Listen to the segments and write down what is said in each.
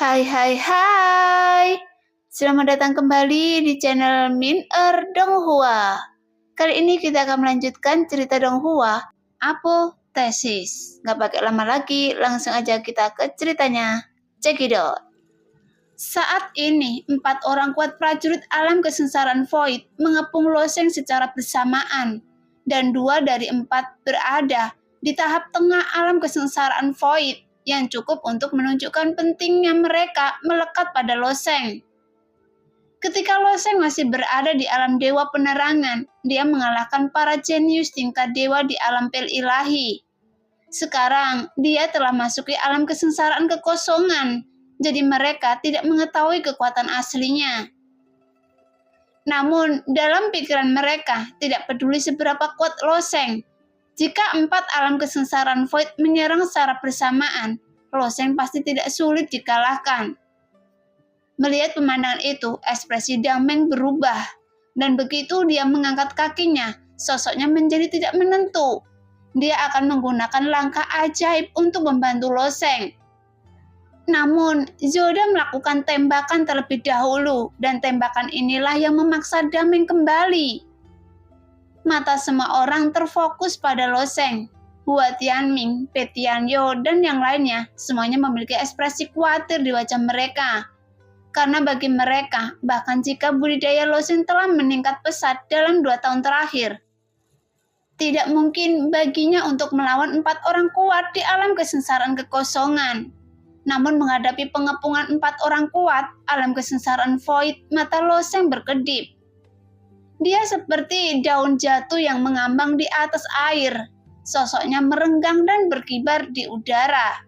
Hai hai hai. Selamat datang kembali di channel Min Donghua. Kali ini kita akan melanjutkan cerita Donghua, Apoteosis. Gak pakai lama lagi, langsung aja kita ke ceritanya. Cekidot. Saat ini, 4 orang kuat prajurit alam kesengsaraan Void mengepung Loseng secara bersamaan, dan 2 dari 4 berada di tahap tengah alam kesengsaraan Void yang cukup untuk menunjukkan pentingnya mereka melekat pada Loseng. Ketika Loseng masih berada di alam dewa penerangan, dia mengalahkan para jenius tingkat dewa di alam pel ilahi. Sekarang, dia telah masuki alam kesengsaraan kekosongan, jadi mereka tidak mengetahui kekuatan aslinya. Namun, dalam pikiran mereka tidak peduli seberapa kuat Loseng. Jika 4 alam kesengsaraan Void menyerang secara bersamaan, Loseng pasti tidak sulit dikalahkan. Melihat pemandangan itu, ekspresi Dameng berubah. Dan begitu dia mengangkat kakinya, sosoknya menjadi tidak menentu. Dia akan menggunakan langkah ajaib untuk membantu Loseng. Namun, Zoda melakukan tembakan terlebih dahulu, dan tembakan inilah yang memaksa Dameng kembali. Mata semua orang terfokus pada Loseng. Hua Tianming, Pe Tianyo, dan yang lainnya, semuanya memiliki ekspresi khawatir di wajah mereka. Karena bagi mereka, bahkan jika budidaya Loseng telah meningkat pesat dalam 2 tahun terakhir, tidak mungkin baginya untuk melawan 4 orang kuat di alam kesengsaraan kekosongan. Namun menghadapi pengepungan 4 orang kuat, alam kesengsaraan Void, mata Loseng berkedip. Dia seperti daun jatuh yang mengambang di atas air. Sosoknya merenggang dan berkibar di udara.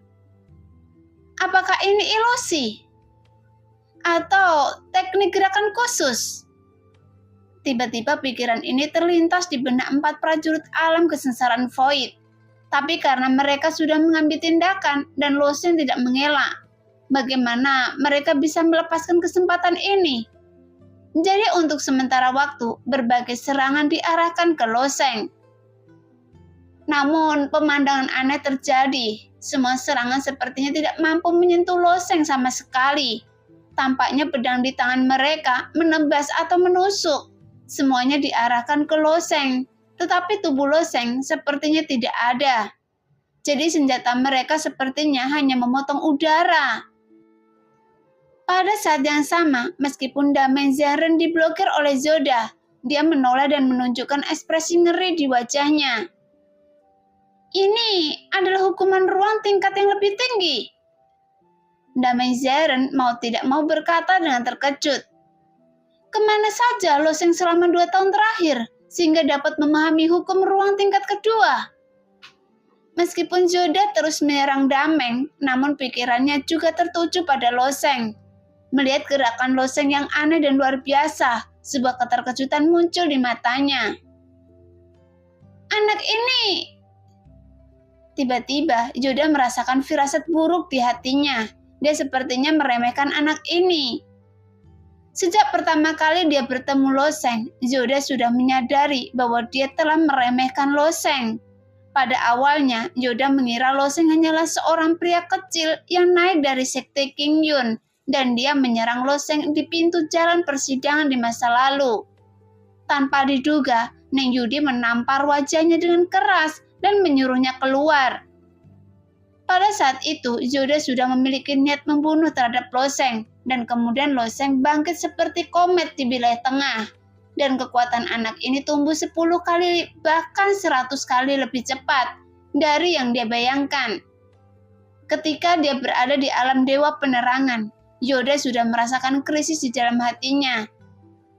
Apakah ini ilusi? Atau teknik gerakan khusus? Tiba-tiba pikiran ini terlintas di benak 4 prajurit alam kesengsaraan Void. Tapi karena mereka sudah mengambil tindakan dan Loseng tidak mengelak, bagaimana mereka bisa melepaskan kesempatan ini? Jadi untuk sementara waktu, berbagai serangan diarahkan ke Loseng. Namun pemandangan aneh terjadi. Semua serangan sepertinya tidak mampu menyentuh Loseng sama sekali. Tampaknya pedang di tangan mereka menebas atau menusuk. Semuanya diarahkan ke Loseng. Tetapi tubuh Loseng sepertinya tidak ada. Jadi senjata mereka sepertinya hanya memotong udara. Pada saat yang sama, meskipun Dameng Zaren diblokir oleh Zoda, dia menoleh dan menunjukkan ekspresi ngeri di wajahnya. Ini adalah hukuman ruang tingkat yang lebih tinggi. Dameng Zaren mau tidak mau berkata dengan terkejut. Kemana saja Loseng selama 2 tahun terakhir, sehingga dapat memahami hukum ruang tingkat kedua? Meskipun Zoda terus menyerang Dameng, namun pikirannya juga tertuju pada Loseng. Melihat gerakan Loseng yang aneh dan luar biasa, sebuah keterkejutan muncul di matanya. Anak ini... Tiba-tiba, Zoda merasakan firasat buruk di hatinya. Dia sepertinya meremehkan anak ini. Sejak pertama kali dia bertemu Loseng, Zoda sudah menyadari bahwa dia telah meremehkan Loseng. Pada awalnya, Zoda mengira Loseng hanyalah seorang pria kecil yang naik dari sekte King Yun, dan dia menyerang Loseng di pintu jalan persidangan di masa lalu. Tanpa diduga, Neng Yudi menampar wajahnya dengan keras dan menyuruhnya keluar. Pada saat itu, Zoda sudah memiliki niat membunuh terhadap Loseng, dan kemudian Loseng bangkit seperti komet di wilayah tengah. Dan kekuatan anak ini tumbuh 10 kali, bahkan 100 kali lebih cepat dari yang dia bayangkan. Ketika dia berada di alam dewa penerangan, Zoda sudah merasakan krisis di dalam hatinya.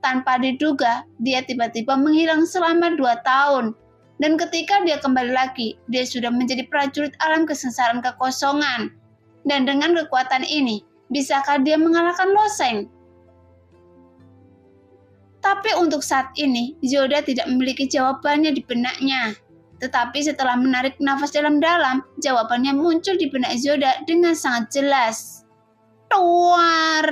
Tanpa diduga, dia tiba-tiba menghilang selama 2 tahun. Dan ketika dia kembali lagi, dia sudah menjadi prajurit alam kesengsaraan kekosongan. Dan dengan kekuatan ini, bisakah dia mengalahkan Loseng? Tapi untuk saat ini, Zoda tidak memiliki jawabannya di benaknya. Tetapi setelah menarik nafas dalam-dalam, jawabannya muncul di benak Zoda dengan sangat jelas. Tuar!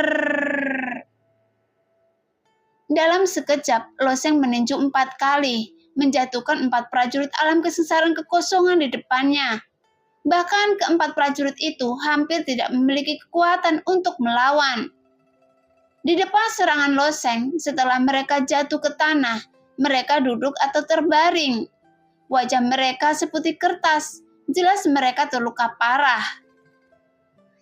Dalam sekejap, Loseng meninju 4 kali, menjatuhkan 4 prajurit alam kesengsaraan kekosongan di depannya. Bahkan keempat prajurit itu hampir tidak memiliki kekuatan untuk melawan. Di depan serangan Lo Sheng, setelah mereka jatuh ke tanah, mereka duduk atau terbaring. Wajah mereka seputih kertas, jelas mereka terluka parah.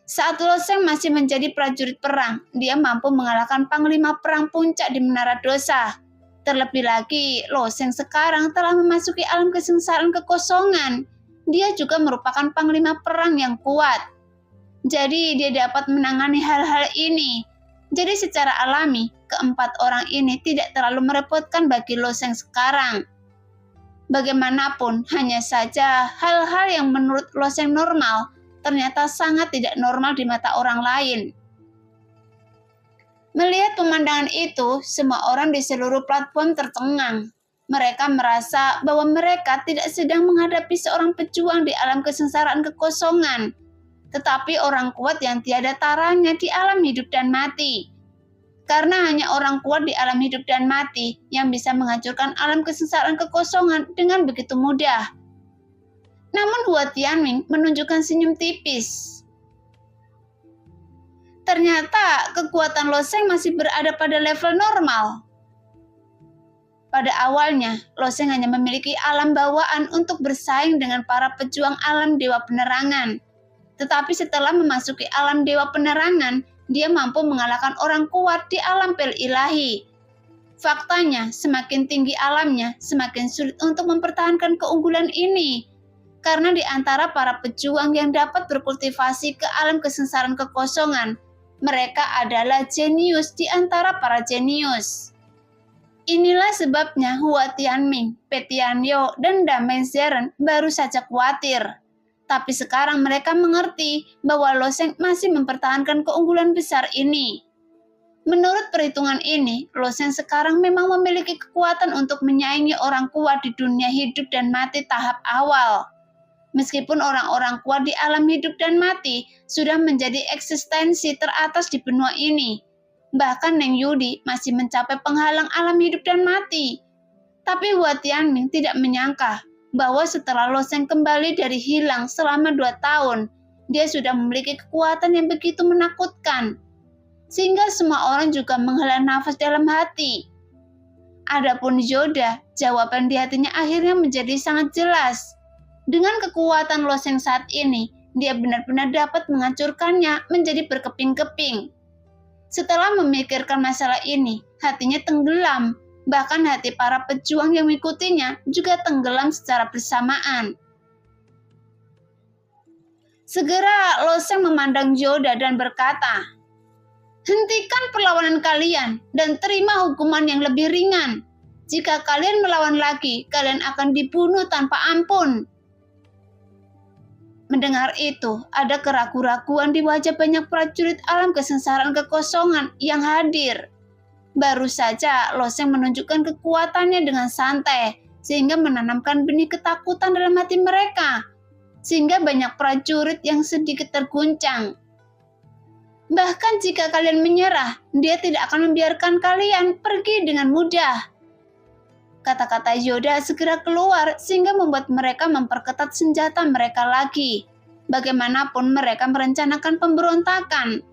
Saat Lo Sheng masih menjadi prajurit perang, dia mampu mengalahkan panglima perang puncak di Menara Dosa. Terlebih lagi, Lo Sheng sekarang telah memasuki alam kesengsaraan kekosongan. Dia juga merupakan panglima perang yang kuat. Jadi dia dapat menangani hal-hal ini. Jadi secara alami, keempat orang ini tidak terlalu merepotkan bagi Lo Sheng sekarang. Bagaimanapun, hanya saja hal-hal yang menurut Lo Sheng normal, ternyata sangat tidak normal di mata orang lain. Melihat pemandangan itu, semua orang di seluruh platform tercengang. Mereka merasa bahwa mereka tidak sedang menghadapi seorang pejuang di alam kesengsaraan kekosongan, tetapi orang kuat yang tiada taranya di alam hidup dan mati. Karena hanya orang kuat di alam hidup dan mati yang bisa menghancurkan alam kesengsaraan kekosongan dengan begitu mudah. Namun Hua Tianming menunjukkan senyum tipis. Ternyata kekuatan Lo Sheng masih berada pada level normal. Pada awalnya, Lo Sheng hanya memiliki alam bawaan untuk bersaing dengan para pejuang alam Dewa Penerangan. Tetapi setelah memasuki alam Dewa Penerangan, dia mampu mengalahkan orang kuat di alam Pel Ilahi. Faktanya, semakin tinggi alamnya, semakin sulit untuk mempertahankan keunggulan ini. Karena di antara para pejuang yang dapat berkultivasi ke alam kesengsaraan kekosongan, mereka adalah jenius di antara para jenius. Inilah sebabnya Hua Tianming, Pe Tianyo, dan Damai Zeren baru saja khawatir. Tapi sekarang mereka mengerti bahwa Lo Sheng masih mempertahankan keunggulan besar ini. Menurut perhitungan ini, Lo Sheng sekarang memang memiliki kekuatan untuk menyaingi orang kuat di dunia hidup dan mati tahap awal. Meskipun orang-orang kuat di alam hidup dan mati sudah menjadi eksistensi teratas di benua ini, bahkan Neng Yudi masih mencapai penghalang alam hidup dan mati. Tapi Hua Tianming tidak menyangka bahwa setelah Lo Sheng kembali dari hilang selama 2 tahun, dia sudah memiliki kekuatan yang begitu menakutkan. Sehingga semua orang juga menghela nafas dalam hati. Adapun Yoda, jawaban di hatinya akhirnya menjadi sangat jelas. Dengan kekuatan Lo Sheng saat ini, dia benar-benar dapat menghancurkannya menjadi berkeping-keping. Setelah memikirkan masalah ini, hatinya tenggelam. Bahkan hati para pejuang yang mengikutinya juga tenggelam secara bersamaan. Segera Lo Sheng memandang Yoda dan berkata, "Hentikan perlawanan kalian dan terima hukuman yang lebih ringan. Jika kalian melawan lagi, kalian akan dibunuh tanpa ampun." Mendengar itu, ada keraguan-raguan di wajah banyak prajurit alam kesengsaraan kekosongan yang hadir. Baru saja Lo Sheng menunjukkan kekuatannya dengan santai, sehingga menanamkan benih ketakutan dalam hati mereka, sehingga banyak prajurit yang sedikit terguncang. Bahkan jika kalian menyerah, dia tidak akan membiarkan kalian pergi dengan mudah. Kata-kata Yoda segera keluar sehingga membuat mereka memperketat senjata mereka lagi. Bagaimanapun mereka merencanakan pemberontakan.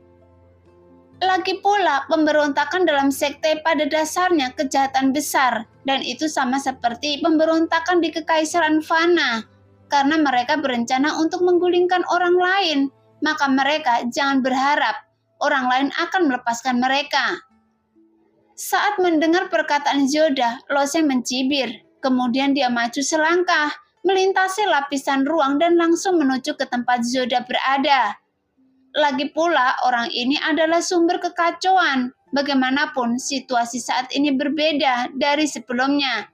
Lagi pula, pemberontakan dalam sekte pada dasarnya kejahatan besar, dan itu sama seperti pemberontakan di Kekaisaran Fana. Karena mereka berencana untuk menggulingkan orang lain, maka mereka jangan berharap orang lain akan melepaskan mereka. Saat mendengar perkataan Yoda, Lo Sheng mencibir. Kemudian dia maju selangkah, melintasi lapisan ruang dan langsung menuju ke tempat Yoda berada. Lagi pula, orang ini adalah sumber kekacauan. Bagaimanapun, situasi saat ini berbeda dari sebelumnya.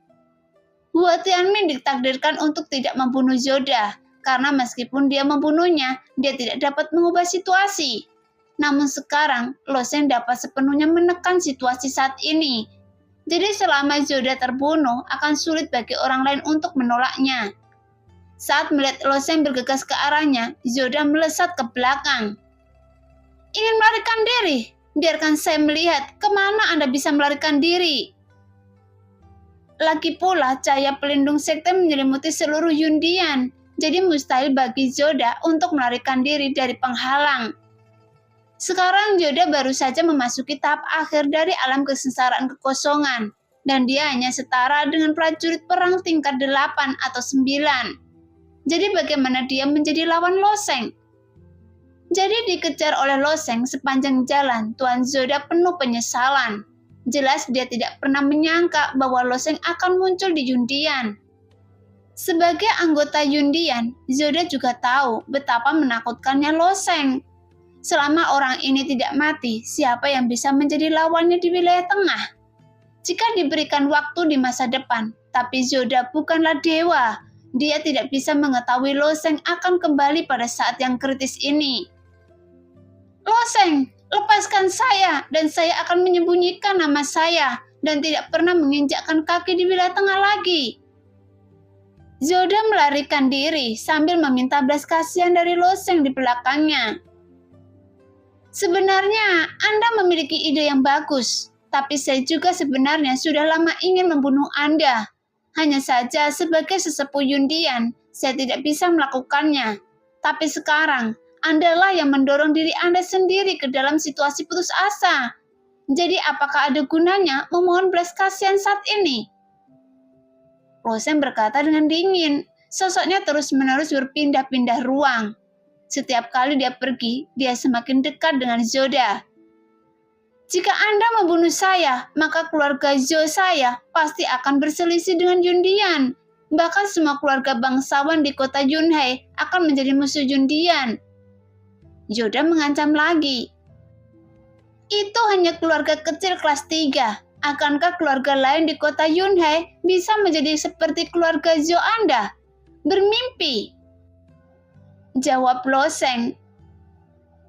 Hua Tianming ditakdirkan untuk tidak membunuh Yoda, karena meskipun dia membunuhnya, dia tidak dapat mengubah situasi. Namun sekarang, Lo Sheng dapat sepenuhnya menekan situasi saat ini. Jadi selama Yoda terbunuh, akan sulit bagi orang lain untuk menolaknya. Saat melihat Lo Sheng bergegas ke arahnya, Yoda melesat ke belakang. "Ingin melarikan diri? Biarkan saya melihat kemana Anda bisa melarikan diri." Lagi pula, cahaya pelindung sekte menyelimuti seluruh Yundian. jadi mustahil bagi Zoda untuk melarikan diri dari penghalang. Sekarang Zoda baru saja memasuki tahap akhir dari alam kesengsaraan kekosongan, dan dia hanya setara dengan prajurit perang tingkat 8 atau 9. Jadi bagaimana dia menjadi lawan Loseng? Jadi dikejar oleh Loseng sepanjang jalan, Tuan Zoda penuh penyesalan. Jelas dia tidak pernah menyangka bahwa Loseng akan muncul di Yundian. Sebagai anggota Yundian, Zoda juga tahu betapa menakutkannya Loseng. Selama orang ini tidak mati, siapa yang bisa menjadi lawannya di wilayah tengah? Jika diberikan waktu di masa depan, tapi Zoda bukanlah dewa. Dia tidak bisa mengetahui Loseng akan kembali pada saat yang kritis ini. Loseng, lepaskan saya dan saya akan menyembunyikan nama saya dan tidak pernah menginjakkan kaki di wilayah tengah lagi. Zoda melarikan diri sambil meminta belas kasihan dari Loseng di belakangnya. Sebenarnya Anda memiliki ide yang bagus, tapi saya juga sebenarnya sudah lama ingin membunuh Anda. Hanya saja sebagai sesepuh Yundian, saya tidak bisa melakukannya. Tapi sekarang, Andalah yang mendorong diri Anda sendiri ke dalam situasi putus asa. Jadi apakah ada gunanya memohon belas kasihan saat ini? Loseng berkata dengan dingin. Sosoknya terus-menerus berpindah-pindah ruang. Setiap kali dia pergi, dia semakin dekat dengan Zoda. Jika Anda membunuh saya, maka keluarga Zhou saya pasti akan berselisih dengan Yundian. Bahkan semua keluarga bangsawan di kota Yunhai akan menjadi musuh Yundian. Zoda mengancam lagi. Itu hanya keluarga kecil kelas 3. Akankah keluarga lain di kota Yunhai bisa menjadi seperti keluarga Zhou Anda? Bermimpi. Jawab Loseng.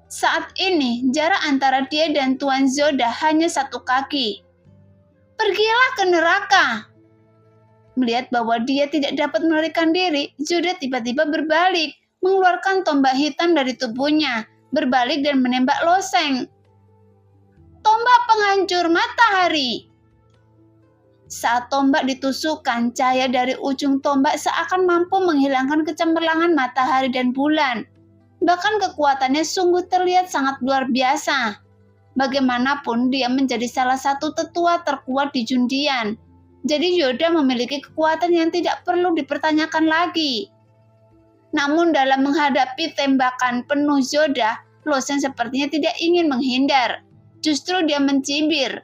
Saat ini, jarak antara dia dan Tuan Zoda hanya 1 kaki. Pergilah ke neraka. Melihat bahwa dia tidak dapat melarikan diri, Zoda tiba-tiba berbalik, mengeluarkan tombak hitam dari tubuhnya, berbalik dan menembak Loseng. Tombak penghancur matahari. Saat tombak ditusukkan, cahaya dari ujung tombak seakan mampu menghilangkan kecemerlangan matahari dan bulan. Bahkan kekuatannya sungguh terlihat sangat luar biasa. Bagaimanapun dia menjadi salah satu tetua terkuat di Yundian. Jadi Zoda memiliki kekuatan yang tidak perlu dipertanyakan lagi. Namun dalam menghadapi tembakan penuh Zoda, Loseng sepertinya tidak ingin menghindar. Justru dia mencibir,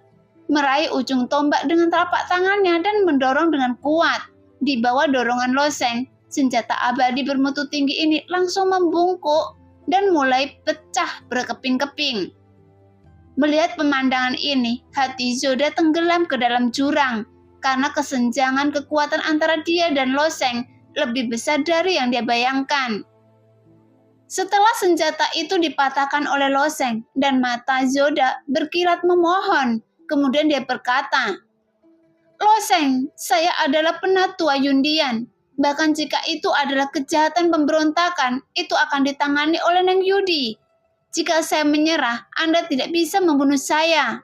meraih ujung tombak dengan telapak tangannya dan mendorong dengan kuat. Di bawah dorongan Loseng, senjata abadi bermutu tinggi ini langsung membungkuk dan mulai pecah berkeping-keping. Melihat pemandangan ini, hati Zoda tenggelam ke dalam jurang karena kesenjangan kekuatan antara dia dan Loseng lebih besar dari yang dia bayangkan. Setelah senjata itu dipatahkan oleh Loseng dan mata Zoda berkilat memohon, kemudian dia berkata, Loseng, saya adalah penatua Yundian. Bahkan jika itu adalah kejahatan pemberontakan, itu akan ditangani oleh Neng Yudi. Jika saya menyerah, Anda tidak bisa membunuh saya.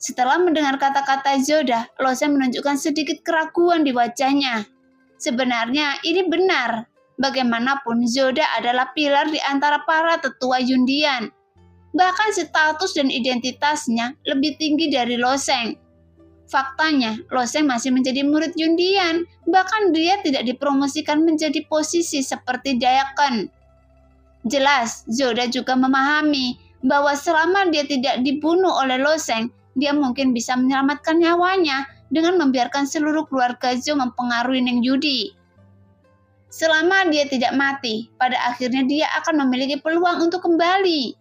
Setelah mendengar kata-kata Zoda, Loseng menunjukkan sedikit keraguan di wajahnya. Sebenarnya ini benar. Bagaimanapun Zoda adalah pilar di antara para tetua Yundian. Bahkan status dan identitasnya lebih tinggi dari Loseng. Faktanya, Loseng masih menjadi murid Yundian, bahkan dia tidak dipromosikan menjadi posisi seperti Dayaken. Jelas, Zoda juga memahami bahwa selama dia tidak dibunuh oleh Loseng, dia mungkin bisa menyelamatkan nyawanya dengan membiarkan seluruh keluarga Zhou mempengaruhi Neng Yudi. Selama dia tidak mati, pada akhirnya dia akan memiliki peluang untuk kembali.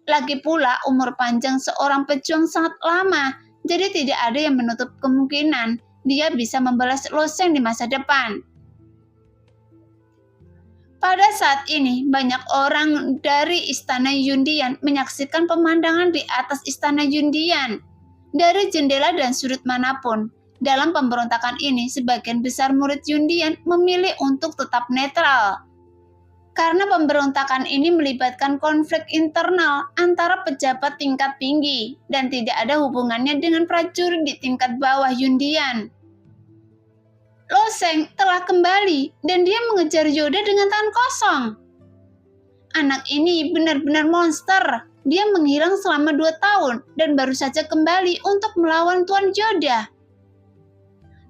Lagi pula, umur panjang seorang pejuang sangat lama, jadi tidak ada yang menutup kemungkinan dia bisa membalas Loseng di masa depan. Pada saat ini, banyak orang dari Istana Yundian menyaksikan pemandangan di atas Istana Yundian. Dari jendela dan sudut manapun, dalam pemberontakan ini, sebagian besar murid Yundian memilih untuk tetap netral. Karena pemberontakan ini melibatkan konflik internal antara pejabat tingkat tinggi dan tidak ada hubungannya dengan prajurit di tingkat bawah Yundian. Loseng telah kembali dan dia mengejar Yoda dengan tangan kosong. Anak ini benar-benar monster. Dia menghilang selama 2 tahun dan baru saja kembali untuk melawan Tuan Yoda.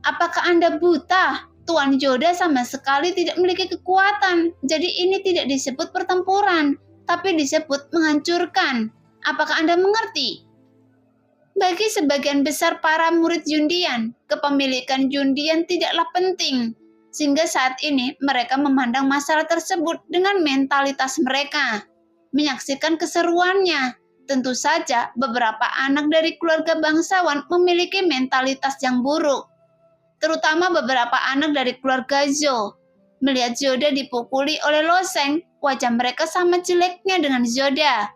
Apakah Anda buta? Tuan Yoda sama sekali tidak memiliki kekuatan, jadi ini tidak disebut pertempuran, tapi disebut menghancurkan. Apakah Anda mengerti? Bagi sebagian besar para murid Yundian, kepemilikan Yundian tidaklah penting, sehingga saat ini mereka memandang masalah tersebut dengan mentalitas mereka. Menyaksikan keseruannya, tentu saja beberapa anak dari keluarga bangsawan memiliki mentalitas yang buruk. Terutama beberapa anak dari keluarga Zhou. Melihat Yoda dipukuli oleh Loseng, wajah mereka sama jeleknya dengan Yoda.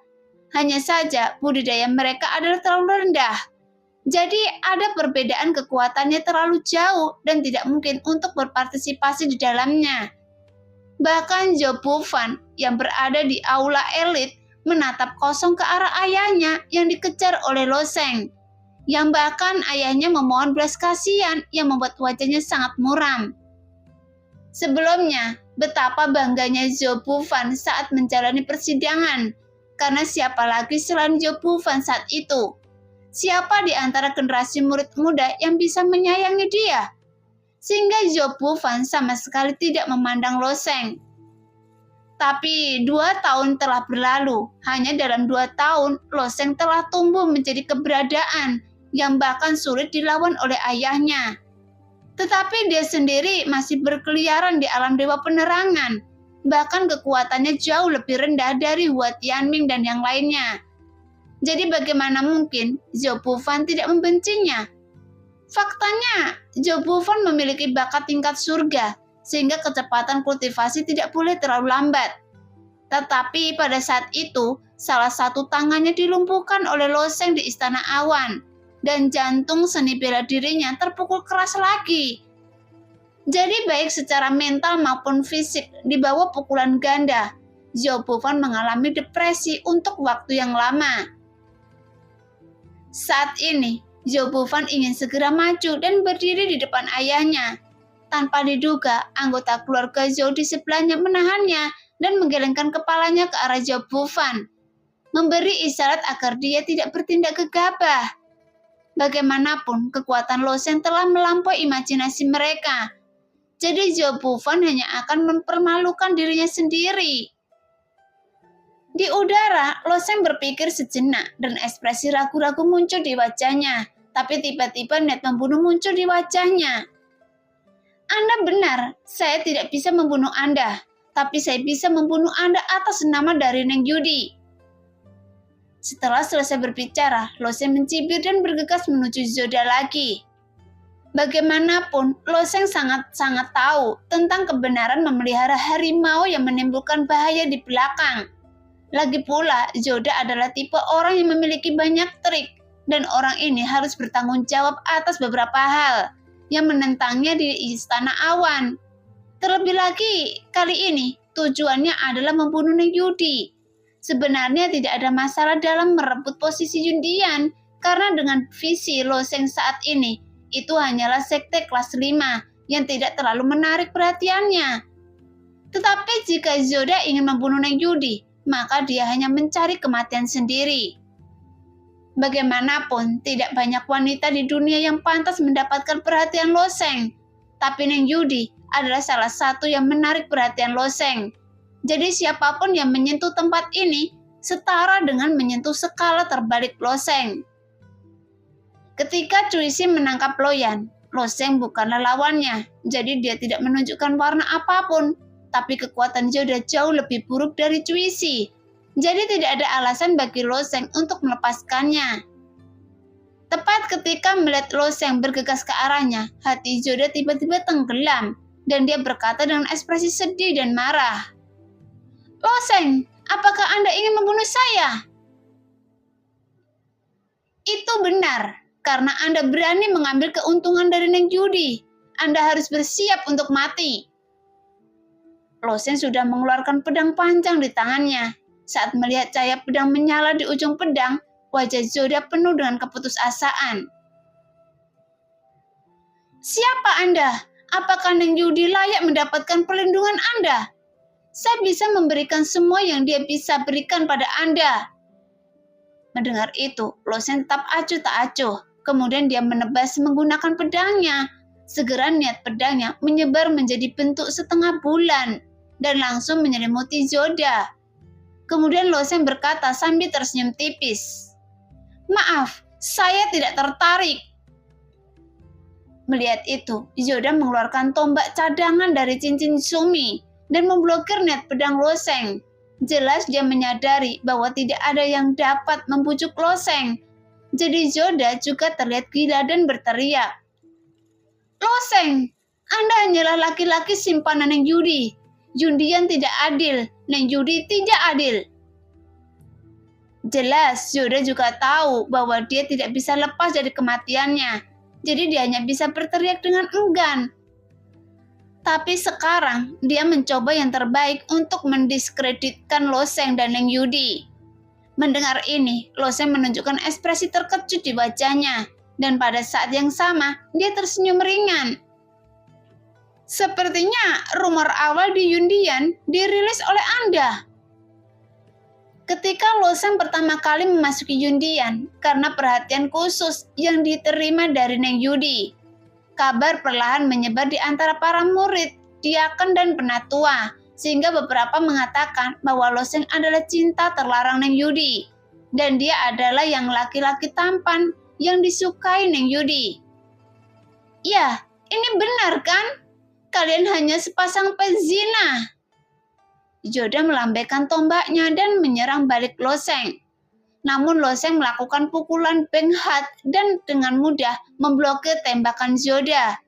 Hanya saja budidaya mereka adalah terlalu rendah. Jadi ada perbedaan kekuatannya terlalu jauh dan tidak mungkin untuk berpartisipasi di dalamnya. Bahkan Zhou Bufan yang berada di aula elit menatap kosong ke arah ayahnya yang dikejar oleh Loseng. Yang bahkan ayahnya memohon belas kasihan yang membuat wajahnya sangat muram. Sebelumnya, betapa bangganya Zhou Bufan saat menjalani persidangan, karena siapa lagi selain Zhou Bufan saat itu? Siapa di antara generasi murid muda yang bisa menyayangi dia? Sehingga Zhou Bufan sama sekali tidak memandang Loseng. Tapi 2 tahun telah berlalu, hanya dalam 2 tahun Loseng telah tumbuh menjadi keberadaan yang bahkan sulit dilawan oleh ayahnya. Tetapi dia sendiri masih berkeliaran di alam dewa penerangan. Bahkan kekuatannya jauh lebih rendah dari Hua Tianming dan yang lainnya. Jadi bagaimana mungkin Zhou Bufan tidak membencinya? Faktanya, Zhou Bufan memiliki bakat tingkat surga, sehingga kecepatan kultivasi tidak boleh terlalu lambat. Tetapi pada saat itu, salah satu tangannya dilumpuhkan oleh Loseng di Istana Awan. Dan jantung seni bela dirinya terpukul keras lagi. Jadi baik secara mental maupun fisik di bawah pukulan ganda, Zhou Bufan mengalami depresi untuk waktu yang lama. Saat ini, Zhou Bufan ingin segera maju dan berdiri di depan ayahnya. Tanpa diduga, anggota keluarga Zhou di sebelahnya menahannya dan menggelengkan kepalanya ke arah Zhou Bufan, memberi isyarat agar dia tidak bertindak gegabah. Bagaimanapun, kekuatan Loseng telah melampaui imajinasi mereka. Jadi Zhou Bufan hanya akan mempermalukan dirinya sendiri. Di udara, Loseng berpikir sejenak dan ekspresi ragu-ragu muncul di wajahnya. Tapi tiba-tiba niat membunuh muncul di wajahnya. Anda benar, saya tidak bisa membunuh Anda. Tapi saya bisa membunuh Anda atas nama dari Neng Yudi. Setelah selesai berbicara, Loseng mencibir dan bergegas menuju Yoda lagi. Bagaimanapun, Loseng sangat-sangat tahu tentang kebenaran memelihara harimau yang menimbulkan bahaya di belakang. Lagi pula, Yoda adalah tipe orang yang memiliki banyak trik, dan orang ini harus bertanggung jawab atas beberapa hal yang menentangnya di Istana Awan. Terlebih lagi, kali ini tujuannya adalah membunuh Neng Yudi. Sebenarnya tidak ada masalah dalam merebut posisi Yundian, karena dengan visi Loseng saat ini, itu hanyalah sekte kelas 5 yang tidak terlalu menarik perhatiannya. Tetapi jika Yoda ingin membunuh Neng Yudi, maka dia hanya mencari kematian sendiri. Bagaimanapun, tidak banyak wanita di dunia yang pantas mendapatkan perhatian Loseng, tapi Neng Yudi adalah salah satu yang menarik perhatian Loseng. Jadi siapapun yang menyentuh tempat ini setara dengan menyentuh skala terbalik Loseng. Ketika Cuisi menangkap Loyan, Loseng bukanlah lawannya, jadi dia tidak menunjukkan warna apapun, tapi kekuatan Yoda jauh lebih buruk dari Cuisi. Jadi tidak ada alasan bagi Loseng untuk melepaskannya. Tepat ketika melihat Loseng bergegas ke arahnya, hati Yoda tiba-tiba tenggelam, dan dia berkata dengan ekspresi sedih dan marah. Loseng, apakah Anda ingin membunuh saya? Itu benar, karena Anda berani mengambil keuntungan dari Neng Yudi. Anda harus bersiap untuk mati. Loseng sudah mengeluarkan pedang panjang di tangannya. Saat melihat cahaya pedang menyala di ujung pedang, wajah Yoda penuh dengan keputusasaan. Siapa Anda? Apakah Neng Yudi layak mendapatkan perlindungan Anda? Saya bisa memberikan semua yang dia bisa berikan pada Anda. Mendengar itu, Lo Sheng tetap acuh tak acuh. Kemudian dia menebas menggunakan pedangnya. Segera niat pedangnya menyebar menjadi bentuk setengah bulan dan langsung menyelimuti Zoda. Kemudian Lo Sheng berkata sambil tersenyum tipis, "Maaf, saya tidak tertarik." Melihat itu, Zoda mengeluarkan tombak cadangan dari cincin Sumi dan memblokir niat pedang Lo Sheng. Jelas dia menyadari bahwa tidak ada yang dapat membujuk Lo Sheng. Jadi Zoda juga terlihat gila dan berteriak, "Lo Sheng, Anda hanyalah laki-laki simpanan Neng Yudi. Jundian tidak adil, Neng Yudi tidak adil." Jelas Zoda juga tahu bahwa dia tidak bisa lepas dari kematiannya. Jadi dia hanya bisa berteriak dengan enggan. Tapi sekarang dia mencoba yang terbaik untuk mendiskreditkan Lo Sheng dan Neng Yudi. Mendengar ini, Lo Sheng menunjukkan ekspresi terkejut di wajahnya. Dan pada saat yang sama, dia tersenyum ringan. "Sepertinya rumor awal di Yundian dirilis oleh Anda." Ketika Lo Sheng pertama kali memasuki Yundian, karena perhatian khusus yang diterima dari Neng Yudi, kabar perlahan menyebar di antara para murid, diaken dan penatua, sehingga beberapa mengatakan bahwa Lo Sheng adalah cinta terlarang Neng Yudi, dan dia adalah yang laki-laki tampan yang disukai Neng Yudi. "Ya, ini benar kan? Kalian hanya sepasang pezina." Zoda melambaikan tombaknya dan menyerang balik Lo Sheng. Namun Lo Sheng melakukan pukulan Beng Hat dan dengan mudah memblokir tembakan Zoda.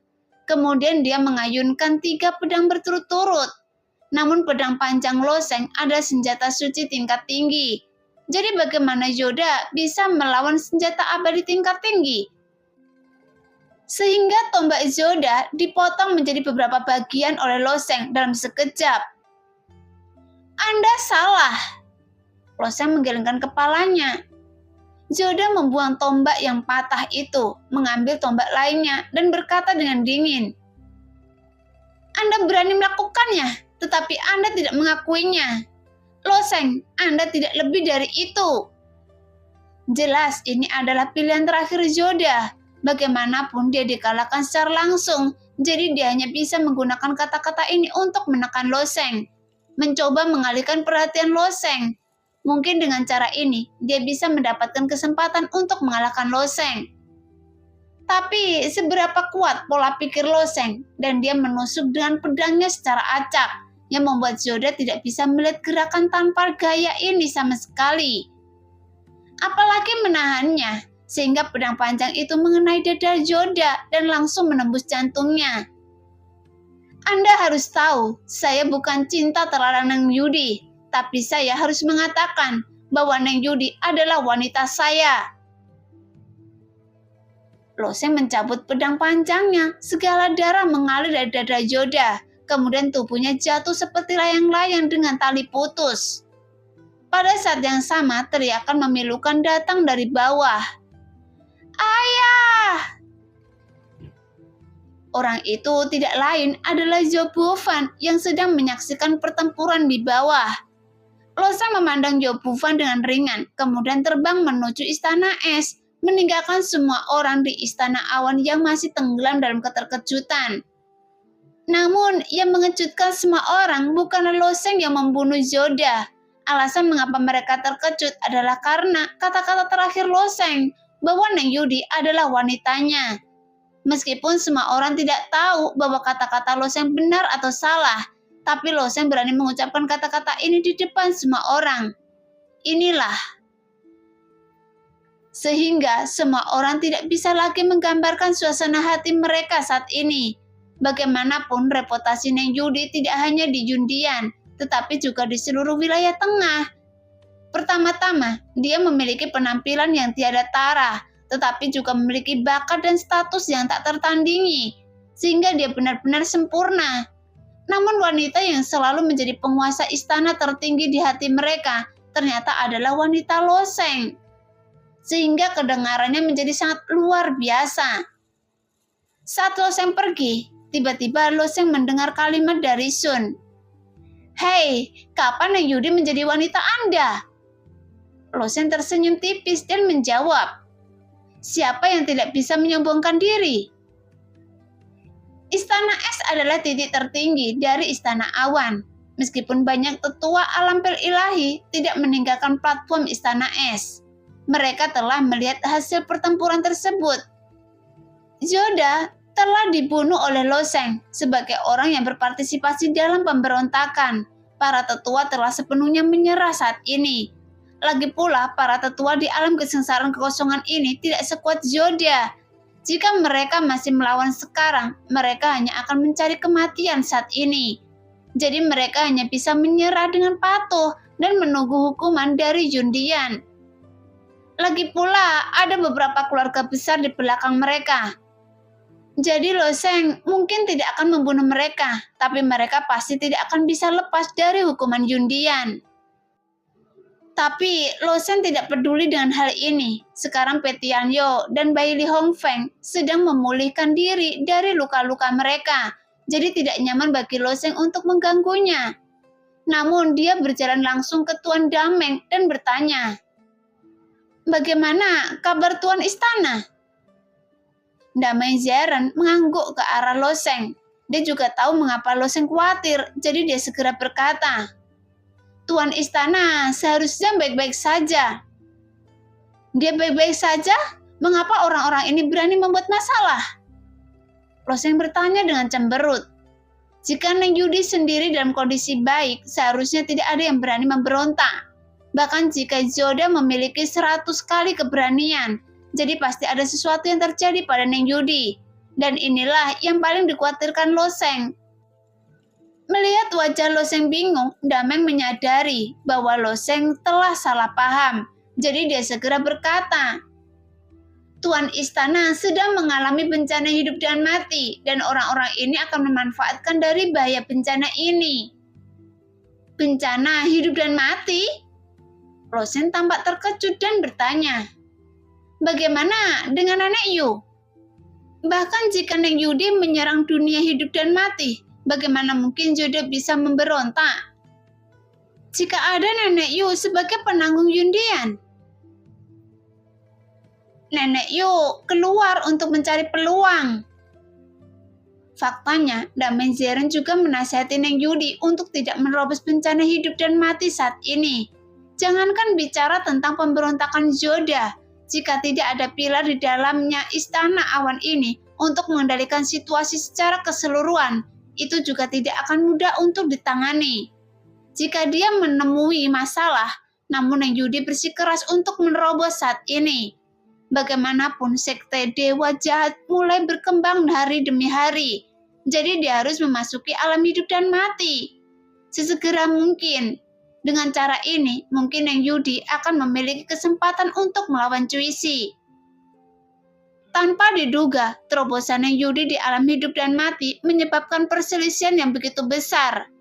Kemudian dia mengayunkan 3 pedang berturut-turut. Namun pedang panjang Lo Sheng adalah senjata suci tingkat tinggi. Jadi bagaimana Zoda bisa melawan senjata abadi tingkat tinggi? Sehingga tombak Zoda dipotong menjadi beberapa bagian oleh Lo Sheng dalam sekejap. "Anda salah." Lo Sheng menggelengkan kepalanya. Zoda membuang tombak yang patah itu, mengambil tombak lainnya, dan berkata dengan dingin, "Anda berani melakukannya, tetapi Anda tidak mengakuinya. Lo Sheng, Anda tidak lebih dari itu." Jelas ini adalah pilihan terakhir Zoda. Bagaimanapun dia dikalahkan secara langsung, jadi dia hanya bisa menggunakan kata-kata ini untuk menekan Lo Sheng, mencoba mengalihkan perhatian Lo Sheng. Mungkin dengan cara ini, dia bisa mendapatkan kesempatan untuk mengalahkan Lo Sheng. Tapi seberapa kuat pola pikir Lo Sheng, dan dia menusuk dengan pedangnya secara acak, yang membuat Zoda tidak bisa melihat gerakan tanpa gaya ini sama sekali. Apalagi menahannya, sehingga pedang panjang itu mengenai dada Zoda dan langsung menembus jantungnya. "Anda harus tahu, saya bukan cinta terlarang Neng Yudi, tapi saya harus mengatakan bahwa Neng Yudi adalah wanita saya." Lo Sheng mencabut pedang panjangnya, segala darah mengalir dari dada Zoda, kemudian tubuhnya jatuh seperti layang-layang dengan tali putus. Pada saat yang sama, teriakan memilukan datang dari bawah. "Ayah!" Orang itu tidak lain adalah Zhou Bufan yang sedang menyaksikan pertempuran di bawah. Lo Sheng memandang Zhou Bufan dengan ringan, kemudian terbang menuju istana es, meninggalkan semua orang di istana awan yang masih tenggelam dalam keterkejutan. Namun, yang mengejutkan semua orang bukanlah Lo Sheng yang membunuh Zoda. Alasan mengapa mereka terkejut adalah karena kata-kata terakhir Lo Sheng, bahwa Neng Yudi adalah wanitanya. Meskipun semua orang tidak tahu bahwa kata-kata Lo Sheng benar atau salah, tapi Lo Sheng berani mengucapkan kata-kata ini di depan semua orang. Inilah. Sehingga semua orang tidak bisa lagi menggambarkan suasana hati mereka saat ini. Bagaimanapun reputasi Neng Yudi tidak hanya di Yundian, tetapi juga di seluruh wilayah tengah. Pertama-tama, dia memiliki penampilan yang tiada tara, tetapi juga memiliki bakat dan status yang tak tertandingi, sehingga dia benar-benar sempurna. Namun wanita yang selalu menjadi penguasa istana tertinggi di hati mereka ternyata adalah wanita Lo Sheng, sehingga kedengarannya menjadi sangat luar biasa. Saat Lo Sheng pergi, Tiba-tiba Loseng mendengar kalimat dari Sun. "Hei, kapan Neng Yudi menjadi wanita Anda?" Loseng tersenyum tipis dan menjawab, "Siapa yang tidak bisa menyombongkan diri?" Istana Es adalah titik tertinggi dari Istana Awan. Meskipun banyak tetua alam pel ilahi tidak meninggalkan platform Istana Es, mereka telah melihat hasil pertempuran tersebut. Zoda telah dibunuh oleh Loseng sebagai orang yang berpartisipasi dalam pemberontakan. Para tetua telah sepenuhnya menyerah saat ini. Lagi pula, para tetua di alam kesengsaraan kekosongan ini tidak sekuat Zoda. Jika mereka masih melawan sekarang, mereka hanya akan mencari kematian saat ini. Jadi mereka hanya bisa menyerah dengan patuh dan menunggu hukuman dari Jundian. Lagi pula, ada beberapa keluarga besar di belakang mereka. Jadi Loseng mungkin tidak akan membunuh mereka, tapi mereka pasti tidak akan bisa lepas dari hukuman Jundian. Tapi Loseng tidak peduli dengan hal ini. Sekarang Petianyo dan Bai Li Hongfeng sedang memulihkan diri dari luka-luka mereka. Jadi tidak nyaman bagi Loseng untuk mengganggunya. Namun dia berjalan langsung ke Tuan Dameng dan bertanya, "Bagaimana kabar Tuan Istana?" Dameng Zeren mengangguk ke arah Loseng. Dia juga tahu mengapa Loseng khawatir, jadi dia segera berkata, "Tuan Istana seharusnya baik-baik saja." "Dia baik-baik saja? Mengapa orang-orang ini berani membuat masalah?" Loseng bertanya dengan cemberut. Jika Neng Yudi sendiri dalam kondisi baik, seharusnya tidak ada yang berani memberontak. Bahkan jika Zoda memiliki 100 kali keberanian, jadi pasti ada sesuatu yang terjadi pada Neng Yudi. Dan inilah yang paling dikhawatirkan Loseng. Melihat wajah Loseng bingung, Dameng menyadari bahwa Loseng telah salah paham. Jadi dia segera berkata, "Tuan Istana sedang mengalami bencana hidup dan mati, dan orang-orang ini akan memanfaatkan dari bahaya bencana ini." "Bencana hidup dan mati?" Loseng tampak terkejut dan bertanya, "Bagaimana dengan Nenek Yu? Bahkan jika Neng Yudi menyerang dunia hidup dan mati, bagaimana mungkin Zoda bisa memberontak? Jika ada Nenek Yu sebagai penanggung Yundian?" "Nenek Yu keluar untuk mencari peluang." Faktanya, Dameng Zeren juga menasihati Neng Yudi untuk tidak menerobos bencana hidup dan mati saat ini. Jangankan bicara tentang pemberontakan Zoda, jika tidak ada pilar di dalamnya Istana Awan ini untuk mengendalikan situasi secara keseluruhan, itu juga tidak akan mudah untuk ditangani. Jika dia menemui masalah, namun Neng Yudi bersikeras untuk menerobos saat ini. Bagaimanapun sekte dewa jahat mulai berkembang hari demi hari. Jadi dia harus memasuki alam hidup dan mati sesegera mungkin. Dengan cara ini, mungkin Neng Yudi akan memiliki kesempatan untuk melawan Cuisi. Tanpa diduga, terobosan Neng Yudi di alam hidup dan mati menyebabkan perselisihan yang begitu besar.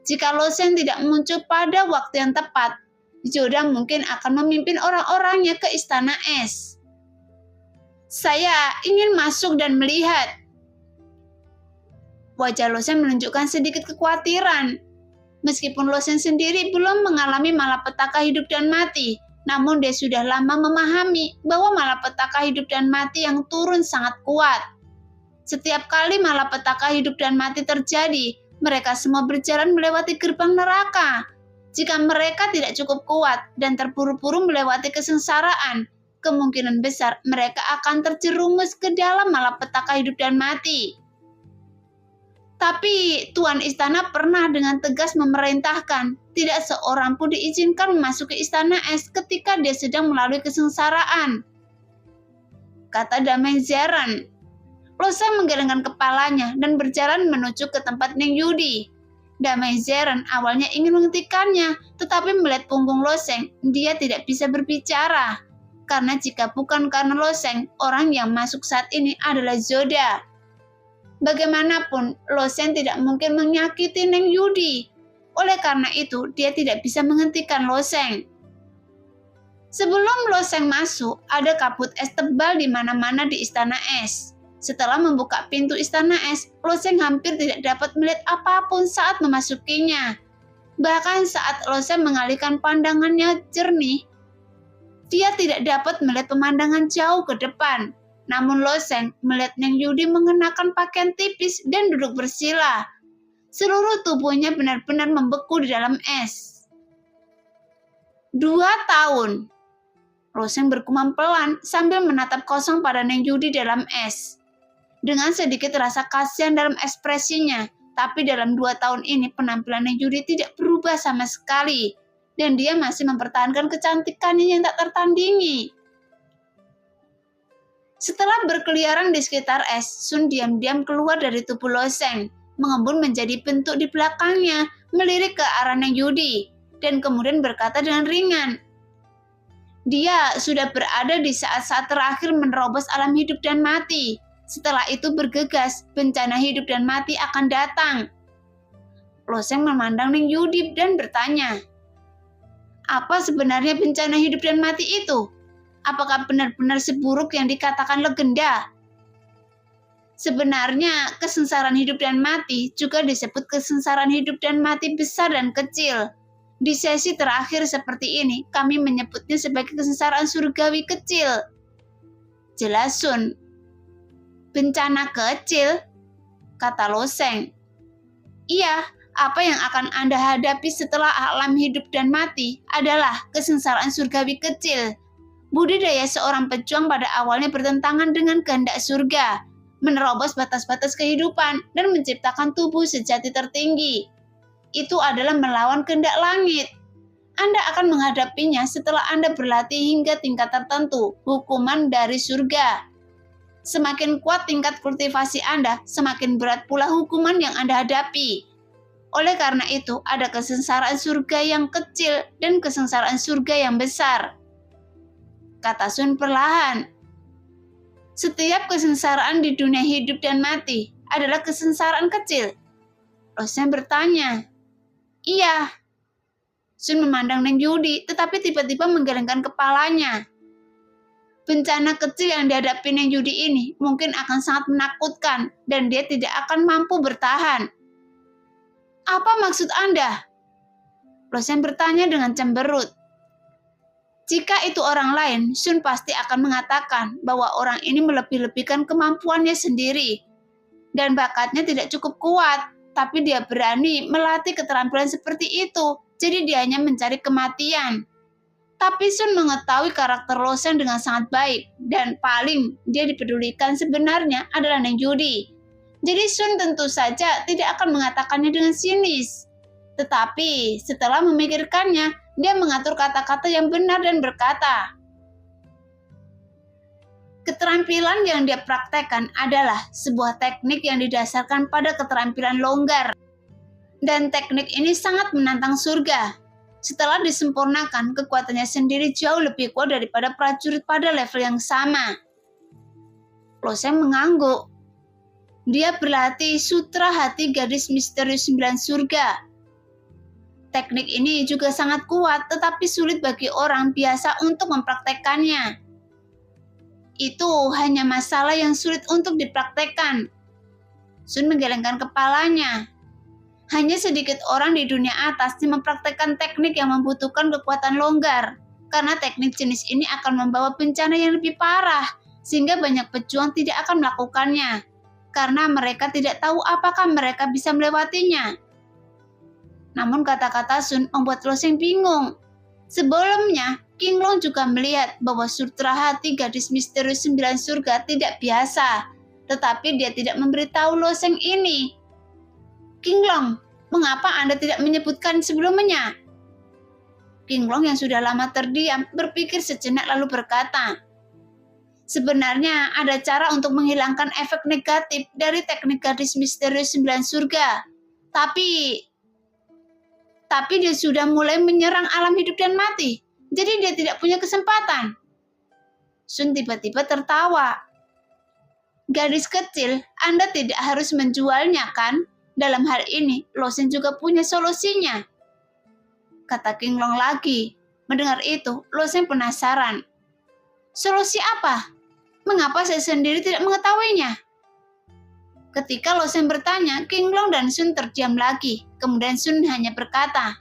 Jika Loseng tidak muncul pada waktu yang tepat, Zoda mungkin akan memimpin orang-orangnya ke Istana Es. "Saya ingin masuk dan melihat." Wajah Loseng menunjukkan sedikit kekhawatiran. Meskipun Loseng sendiri belum mengalami malapetaka hidup dan mati, namun dia sudah lama memahami bahwa malapetaka hidup dan mati yang turun sangat kuat. Setiap kali malapetaka hidup dan mati terjadi, mereka semua berjalan melewati gerbang neraka. Jika mereka tidak cukup kuat dan terburu-buru melewati kesengsaraan, kemungkinan besar mereka akan terjerumus ke dalam malapetaka hidup dan mati. Tapi Tuan Istana pernah dengan tegas memerintahkan, tidak seorang pun diizinkan memasuki Istana Es ketika dia sedang melalui kesengsaraan, kata Dameng Zeren. Loseng menggelengkan kepalanya dan berjalan menuju ke tempat Neng Yudi. Dameng Zeren awalnya ingin menghentikannya, tetapi melihat punggung Loseng, dia tidak bisa berbicara. Karena jika bukan karena Loseng, orang yang masuk saat ini adalah Zoda. Bagaimanapun, Loseng tidak mungkin menyakiti Neng Yudi. Oleh karena itu, dia tidak bisa menghentikan Loseng. Sebelum Loseng masuk, ada kabut es tebal di mana-mana di Istana Es. Setelah membuka pintu istana es, Lo Sheng hampir tidak dapat melihat apapun saat memasukinya. Bahkan saat Lo Sheng mengalihkan pandangannya jernih, dia tidak dapat melihat pemandangan jauh ke depan. Namun Lo Sheng melihat Neng Yudi mengenakan pakaian tipis dan duduk bersila. Seluruh tubuhnya benar-benar membeku di dalam es. 2 tahun. Lo Sheng bergumam pelan sambil menatap kosong pada Neng Yudi dalam es. Dengan sedikit rasa kasihan dalam ekspresinya, tapi dalam 2 tahun ini penampilan Neng Yudi tidak berubah sama sekali. Dan dia masih mempertahankan kecantikannya yang tak tertandingi. Setelah berkeliaran di sekitar es, Sun diam-diam keluar dari tubuh Lo Sheng, mengembun menjadi bentuk di belakangnya, melirik ke arah Neng Yudi, dan kemudian berkata dengan ringan, "Dia sudah berada di saat-saat terakhir menerobos alam hidup dan mati. Setelah itu bergegas, bencana hidup dan mati akan datang." Lo Sheng memandang Neng Yudi dan bertanya, "Apa sebenarnya bencana hidup dan mati itu? Apakah benar-benar seburuk yang dikatakan legenda?" Sebenarnya, kesengsaraan hidup dan mati juga disebut kesengsaraan hidup dan mati besar dan kecil. Di sesi terakhir seperti ini, kami menyebutnya sebagai kesengsaraan surgawi kecil. Jelas, Sun. Bencana kecil, kata Lo Sheng. Iya, apa yang akan Anda hadapi setelah alam hidup dan mati adalah kesengsaraan surgawi kecil. Budidaya seorang pejuang pada awalnya bertentangan dengan kehendak surga, menerobos batas-batas kehidupan dan menciptakan tubuh sejati tertinggi. Itu adalah melawan kehendak langit. Anda akan menghadapinya setelah Anda berlatih hingga tingkat tertentu, hukuman dari surga. Semakin kuat tingkat kultivasi Anda, semakin berat pula hukuman yang Anda hadapi. Oleh karena itu, ada kesengsaraan surga yang kecil dan kesengsaraan surga yang besar, kata Sun perlahan. Setiap kesengsaraan di dunia hidup dan mati adalah kesengsaraan kecil. Lo Sheng bertanya. Iya. Sun memandang Neng Yudi, tetapi tiba-tiba menggelengkan kepalanya. Bencana kecil yang dihadapi Neng Yudi ini mungkin akan sangat menakutkan dan dia tidak akan mampu bertahan. Apa maksud Anda? Lo Sheng bertanya dengan cemberut. Jika itu orang lain, Sun pasti akan mengatakan bahwa orang ini melebih-lebihkan kemampuannya sendiri dan bakatnya tidak cukup kuat, tapi dia berani melatih keterampilan seperti itu, jadi dia hanya mencari kematian. Tapi Sun mengetahui karakter Lo Sheng dengan sangat baik, dan paling dia dipedulikan sebenarnya adalah Neng Yudi. Jadi Sun tentu saja tidak akan mengatakannya dengan sinis. Tetapi setelah memikirkannya, dia mengatur kata-kata yang benar dan berkata, keterampilan yang dia praktekkan adalah sebuah teknik yang didasarkan pada keterampilan longgar. Dan teknik ini sangat menantang surga. Setelah disempurnakan, kekuatannya sendiri jauh lebih kuat daripada prajurit pada level yang sama. Lo Sheng mengangguk. Dia berlatih Sutra Hati Gadis Misterius 9 Surga. Teknik ini juga sangat kuat, tetapi sulit bagi orang biasa untuk mempraktekkannya. Itu hanya masalah yang sulit untuk dipraktekkan. Sun menggelengkan kepalanya. Hanya sedikit orang di dunia atas yang mempraktekkan teknik yang membutuhkan kekuatan longgar, karena teknik jenis ini akan membawa bencana yang lebih parah, sehingga banyak pejuang tidak akan melakukannya, karena mereka tidak tahu apakah mereka bisa melewatinya. Namun kata-kata Sun membuat Lo Sheng bingung. Sebelumnya, King Long juga melihat bahwa Sutra Hati Gadis Misterius 9 Surga tidak biasa, tetapi dia tidak memberitahu Lo Sheng ini. King Long, mengapa Anda tidak menyebutkan sebelumnya? King Long yang sudah lama terdiam berpikir sejenak lalu berkata, sebenarnya ada cara untuk menghilangkan efek negatif dari teknik Gadis Misterius 9 Surga. Tapi dia sudah mulai menyerang alam hidup dan mati, jadi dia tidak punya kesempatan. Sun tiba-tiba tertawa. Gadis kecil, Anda tidak harus menjualnya kan? Dalam hal ini, Lo Sheng juga punya solusinya, kata King Long lagi. Mendengar itu, Lo Sheng penasaran. Solusi apa? Mengapa saya sendiri tidak mengetahuinya? Ketika Lo Sheng bertanya, King Long dan Sun terdiam lagi. Kemudian Sun hanya berkata,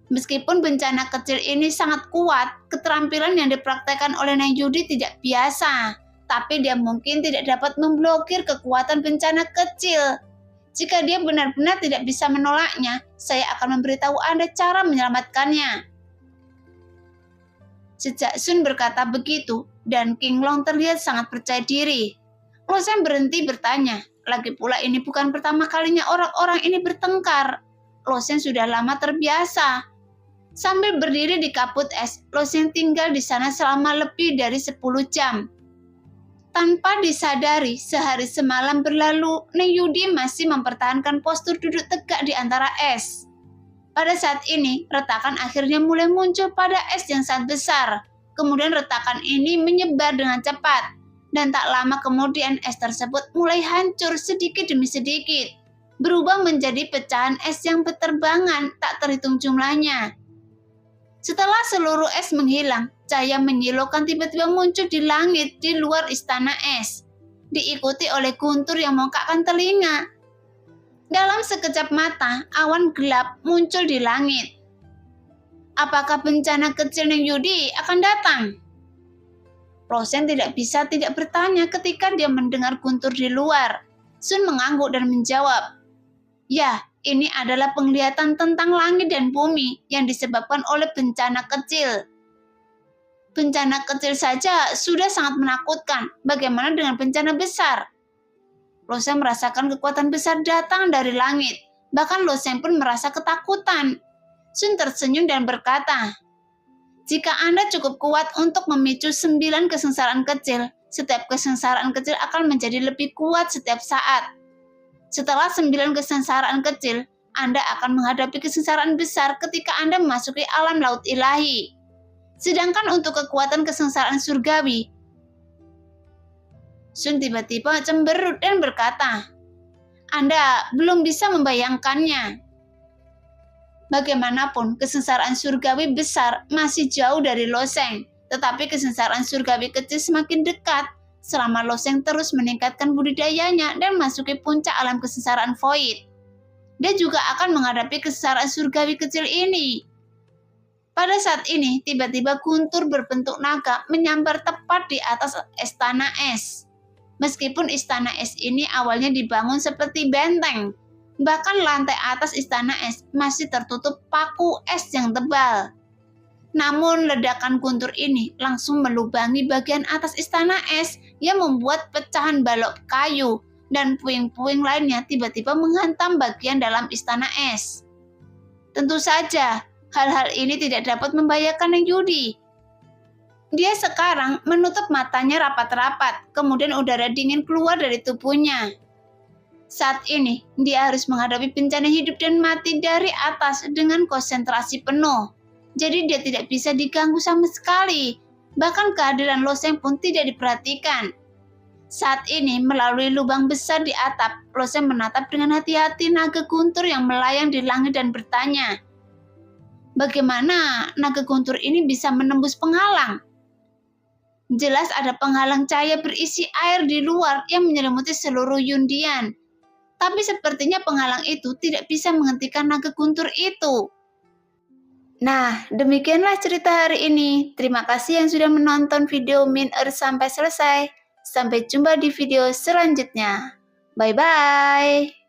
meskipun bencana kecil ini sangat kuat, keterampilan yang dipraktekkan oleh Neng Yudi tidak biasa. Tapi dia mungkin tidak dapat memblokir kekuatan bencana kecil. Jika dia benar-benar tidak bisa menolaknya, saya akan memberitahu Anda cara menyelamatkannya. Sejak Sun berkata begitu, dan King Long terlihat sangat percaya diri, Lo Sheng berhenti bertanya. Lagi pula ini bukan pertama kalinya orang-orang ini bertengkar. Lo Sheng sudah lama terbiasa. Sambil berdiri di kaput es, Lo Sheng tinggal di sana selama lebih dari 10 jam. Tanpa disadari, sehari semalam berlalu, Neng Yudi masih mempertahankan postur duduk tegak di antara es. Pada saat ini, retakan akhirnya mulai muncul pada es yang sangat besar. Kemudian retakan ini menyebar dengan cepat. Dan tak lama kemudian es tersebut mulai hancur sedikit demi sedikit. Berubah menjadi pecahan es yang berterbangan tak terhitung jumlahnya. Setelah seluruh es menghilang, cahaya menyilaukan tiba-tiba muncul di langit di luar istana es, diikuti oleh guntur yang mengokakkan telinga. Dalam sekejap mata, awan gelap muncul di langit. Apakah bencana kecil Neng Yudi akan datang? Lo Sheng tidak bisa tidak bertanya ketika dia mendengar guntur di luar. Sun mengangguk dan menjawab, ya, ini adalah penglihatan tentang langit dan bumi yang disebabkan oleh bencana kecil. Bencana kecil saja sudah sangat menakutkan. Bagaimana dengan bencana besar? Lo Sheng merasakan kekuatan besar datang dari langit. Bahkan Lo Sheng pun merasa ketakutan. Sun tersenyum dan berkata, jika Anda cukup kuat untuk memicu 9 kesengsaraan kecil, setiap kesengsaraan kecil akan menjadi lebih kuat setiap saat. Setelah 9 kesengsaraan kecil, Anda akan menghadapi kesengsaraan besar ketika Anda memasuki alam laut ilahi. Sedangkan untuk kekuatan kesengsaraan surgawi, Sun tiba-tiba cemberut dan berkata, Anda belum bisa membayangkannya. Bagaimanapun, kesengsaraan surgawi besar masih jauh dari Lo Sheng, tetapi kesengsaraan surgawi kecil semakin dekat selama Lo Sheng terus meningkatkan budidayanya dan memasuki puncak alam kesengsaraan void. Dia juga akan menghadapi kesengsaraan surgawi kecil ini. Pada saat ini, tiba-tiba guntur berbentuk naga menyambar tepat di atas istana es. Meskipun istana es ini awalnya dibangun seperti benteng, bahkan lantai atas istana es masih tertutup paku es yang tebal. Namun ledakan guntur ini langsung melubangi bagian atas istana es yang membuat pecahan balok kayu dan puing-puing lainnya tiba-tiba menghantam bagian dalam istana es. Tentu saja, hal-hal ini tidak dapat membahayakan Neng Yudi. Dia sekarang menutup matanya rapat-rapat, kemudian udara dingin keluar dari tubuhnya. Saat ini, dia harus menghadapi bencana hidup dan mati dari atas dengan konsentrasi penuh. Jadi dia tidak bisa diganggu sama sekali. Bahkan kehadiran Lo Sheng pun tidak diperhatikan. Saat ini, melalui lubang besar di atap, Lo Sheng menatap dengan hati-hati naga guntur yang melayang di langit dan bertanya, bagaimana naga guntur ini bisa menembus penghalang? Jelas ada penghalang cahaya berisi air di luar yang menyelimuti seluruh Yundian. Tapi sepertinya penghalang itu tidak bisa menghentikan naga guntur itu. Nah, demikianlah cerita hari ini. Terima kasih yang sudah menonton video Min Earth sampai selesai. Sampai jumpa di video selanjutnya. Bye-bye.